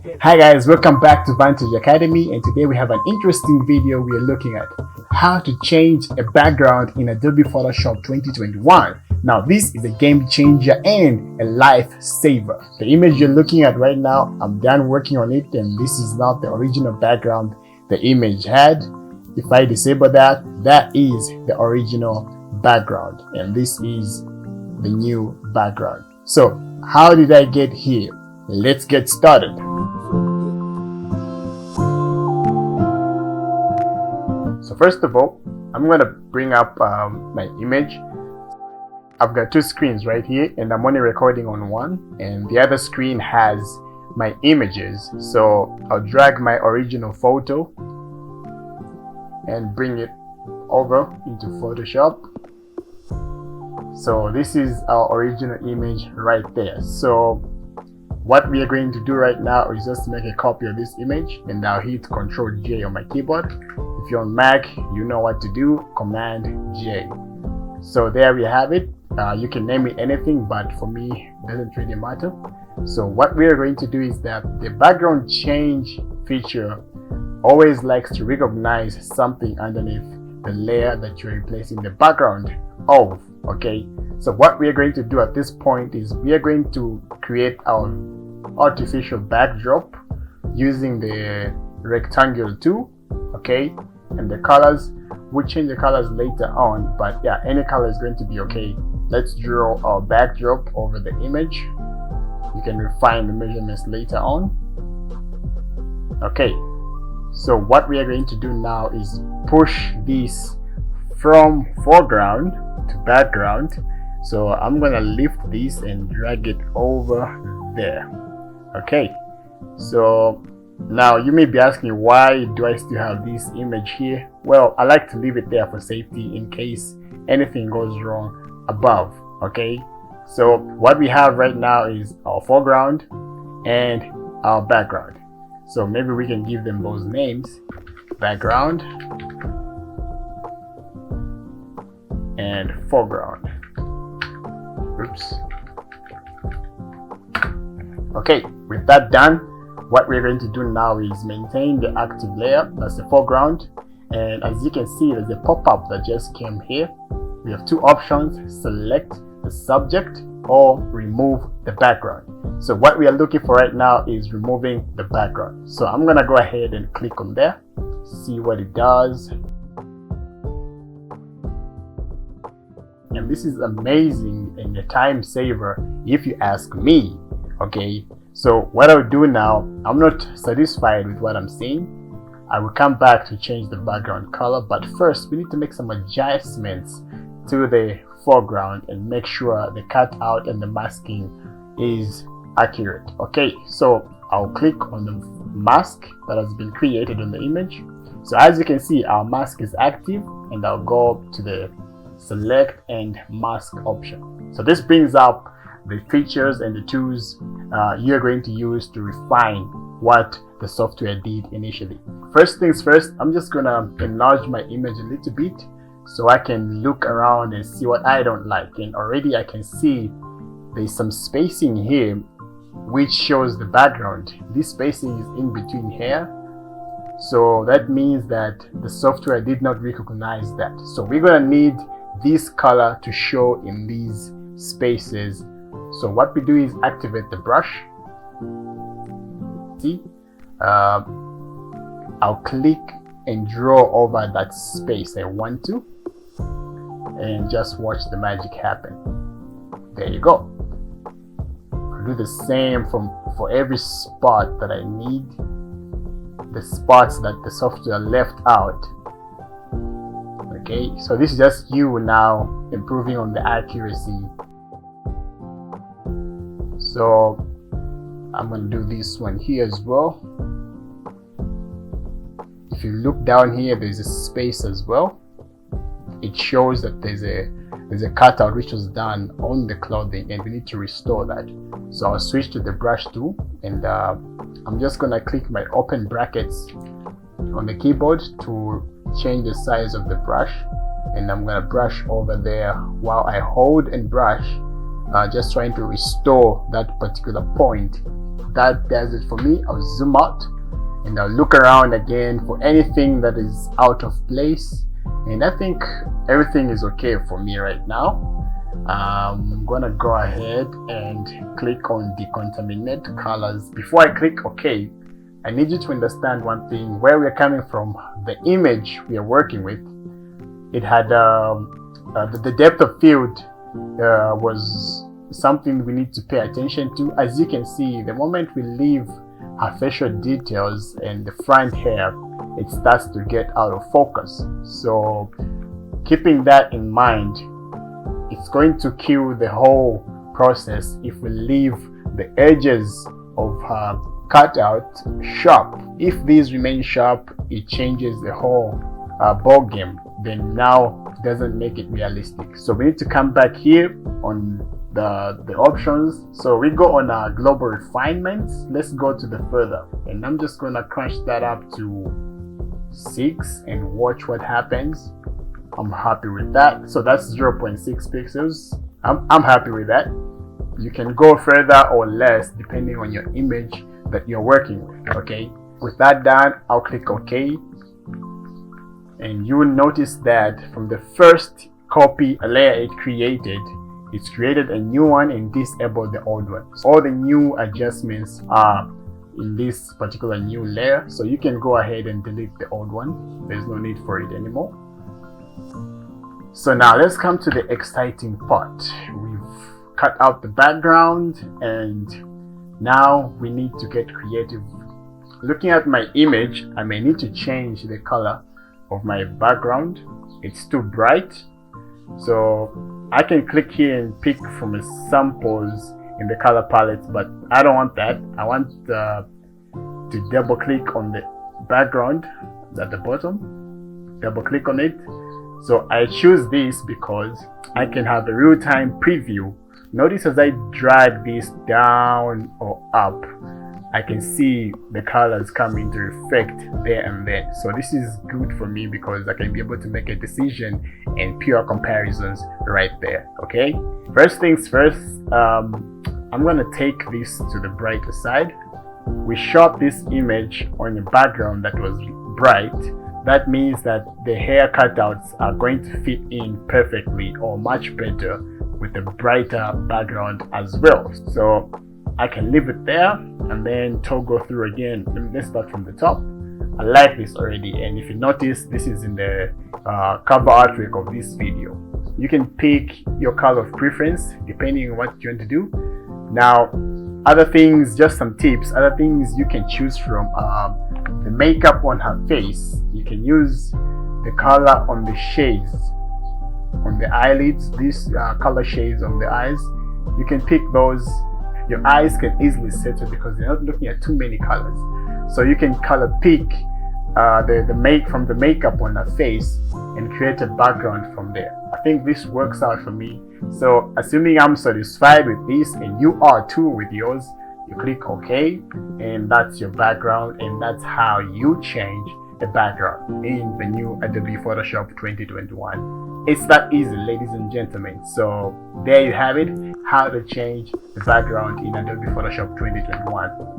Hi guys, welcome back to Vantage Academy, and today we have an interesting video. We are looking at how to change a background in Adobe Photoshop 2021. Now this is a game changer and a lifesaver. The image you're looking at right now, I'm done working on it, and this is not the original background the image had. If I disable that, that is the original background, and this is the new background. So how did I get here? Let's get started. So first of all, I'm going to bring up my image. I've got two screens right here, and I'm only recording on one, and the other screen has my images. So I'll drag my original photo and bring it over into Photoshop. So this is our original image right there. So what we are going to do right now is just make a copy of this image, and I'll hit Ctrl J on my keyboard. If you're on Mac, you know what to do, Command J. So there we have it. You can name it anything, but for me it doesn't really matter. So what we are going to do is that the background change feature always likes to recognize something underneath the layer that you're replacing the background of. Okay, so what we are going to do at this point is we are going to create our artificial backdrop using the rectangle tool. Okay, and the colors, we'll change the colors later on, but yeah, any color is going to be okay. Let's draw our backdrop over the image. You can refine the measurements later on. Okay, so what we are going to do now is push this from foreground to background. So I'm gonna lift this and drag it over there. Okay, so now you may be asking, why do I still have this image here? Well, I like to leave it there for safety in case anything goes wrong above. Okay, so what we have right now is our foreground and our background. So maybe we can give them those names: background and foreground. Oops. Okay, with that done, what we're going to do now is maintain the active layer, that's the foreground. And as you can see, there's a pop-up that just came here. We have two options: select the subject or remove the background. So what we are looking for right now is removing the background. So I'm gonna go ahead and click on there, see what it does. And this is amazing and a time saver if you ask me. Okay, so what I'll do now, I'm not satisfied with what I'm seeing. I will come back to change the background color, but first we need to make some adjustments to the foreground and make sure the cutout and the masking is accurate. Okay, so I'll click on the mask that has been created on the image. So as you can see, our mask is active, and I'll go to the select and mask option. So this brings up the features and the tools you're going to use to refine what the software did initially. First things first, I'm just gonna enlarge my image a little bit so I can look around and see what I don't like. And already I can see there's some spacing here which shows the background. This spacing is in between here, so that means that the software did not recognize that. So we're gonna need this color to show in these spaces. So what we do is activate the brush. See, I'll click and draw over that space I want to, and just watch the magic happen. There you go. I'll do the same for every spot that I need, the spots that the software left out. Okay, so this is just you now improving on the accuracy. So I'm going to do this one here as well. If you look down here, there's a space as well. It shows that there's a cutout which was done on the clothing, and we need to restore that. So I'll switch to the brush tool, and I'm just going to click my open brackets on the keyboard to change the size of the brush, and I'm going to brush over there. While I hold and brush, just trying to restore that particular point. That does it for me. I'll zoom out and I'll look around again for anything that is out of place, and I think everything is okay for me right now. I'm gonna go ahead and click on decontaminate colors. Before I click OK, I need you to understand one thing: where we're coming from, the image we are working with, it had the depth of field was something we need to pay attention to. As you can see, the moment we leave her facial details and the front hair, it starts to get out of focus. So keeping that in mind, it's going to kill the whole process if we leave the edges of her cutout sharp. If these remain sharp, it changes the whole ball game. Then now it doesn't make it realistic. So we need to come back here on the options. So we go on our global refinements. Let's go to the further, and I'm just gonna crunch that up to 6 and watch what happens. I'm happy with that. So that's 0.6 pixels. I'm happy with that. You can go further or less depending on your image that you're working with. Okay, with that done, I'll click OK, and you will notice that from the first copy layer it's created a new one and disabled the old one. So all the new adjustments are in this particular new layer, so you can go ahead and delete the old one. There's no need for it anymore. So now let's come to the exciting part. We've cut out the background and now we need to get creative. Looking at my image, I may need to change the color of my background. It's too bright, so I can click here and pick from the samples in the color palette, but I don't want that. I want to double click on the background at the bottom, double click on it. So I choose this because I can have a real-time preview. Notice as I drag this down or up, I can see the colors come into effect there and then. So this is good for me because I can be able to make a decision and pure comparisons right there. Okay, first things first, I'm gonna take this to the brighter side. We shot this image on a background that was bright. That means that the hair cutouts are going to fit in perfectly or much better with a brighter background as well. So I can leave it there and then toggle through again. Let's start from the top. I like this already, and if you notice, this is in the cover artwork of this video. You can pick your color of preference depending on what you want to do. Now, other things, just some tips, other things you can choose from the makeup on her face. You can use the color on the shades on the eyelids, these color shades on the eyes. You can pick those. Your eyes can easily settle because you're not looking at too many colors. So you can color pick from the makeup on her face and create a background from there. I think this works out for me. So assuming I'm satisfied with this and you are too with yours, you click OK, and that's your background, and that's how you change the background in the new Adobe Photoshop 2021. It's that easy, ladies and gentlemen. So there you have it, how to change the background in Adobe Photoshop 2021.